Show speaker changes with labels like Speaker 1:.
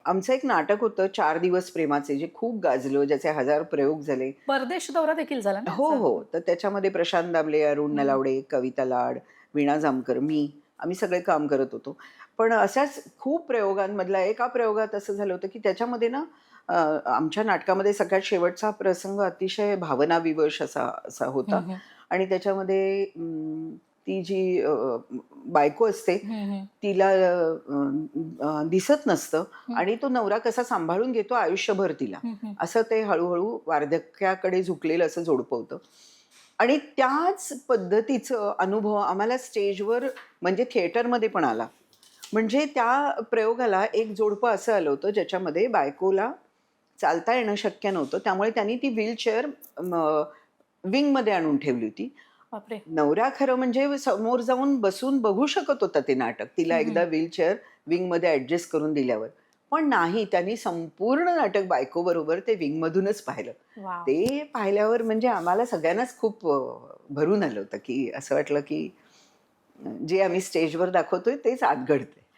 Speaker 1: आमचं एक नाटक होतं 4 दिवस प्रेमाचे, जे खूप गाजलं, ज्याचे 1000 प्रयोग झाले.
Speaker 2: परदेश दौरा देखील झाला ना
Speaker 1: हो,
Speaker 2: याचा?
Speaker 1: हो. तर त्याच्यामध्ये प्रशांत दामले, अरुण
Speaker 2: हं.
Speaker 1: नलावडे, कविता लाड, वीणा जामकर, मी आम्ही सगळे काम करत होतो. पण अशाच खूप प्रयोगांमधला एका प्रयोगात असं झालं होतं, की त्याच्यामध्ये ना आमच्या नाटकामध्ये सगळ्यात शेवटचा प्रसंग अतिशय भावनाविवश असा असा होता.
Speaker 2: हं, हं.
Speaker 1: आणि त्याच्यामध्ये ती जी बायको असते,
Speaker 2: हं, हं.
Speaker 1: तिला दिसत नसतं
Speaker 2: हं.
Speaker 1: आणि तो नवरा कसा सांभाळून घेतो आयुष्यभर तिला.
Speaker 2: हं, हं.
Speaker 1: असं ते हळू वार्धक्याकडे झुकलेलं असं जोडपं होतं. आणि त्याच पद्धतीचं अनुभव आम्हाला स्टेजवर म्हणजे थिएटरमध्ये पण आला. म्हणजे त्या प्रयोगाला एक जोडपं असं आलं होतं, ज्याच्यामध्ये बायकोला चालता येणं शक्य नव्हतं. त्यामुळे त्यांनी ती व्हीलचेअर विंगमध्ये आणून ठेवली होती.
Speaker 2: बापरे!
Speaker 1: नवरा खरं म्हणजे समोर जाऊन बसून बघू शकत होता ते नाटक. तिला
Speaker 2: हं, हं.
Speaker 1: एकदा व्हीलचेअर विंगमध्ये ॲडजस्ट करून दिल्यावर. पण नाही, त्यांनी संपूर्ण नाटक बायकोबरोबर ते विंगमधूनच पाहिलं.
Speaker 2: वॉव!
Speaker 1: ते पाहिल्यावर म्हणजे आम्हाला सगळ्यांनाच खूप भरून आलं होतं, की असं वाटलं, की जे आम्ही स्टेजवर दाखवतोय तेच आत घडतंय.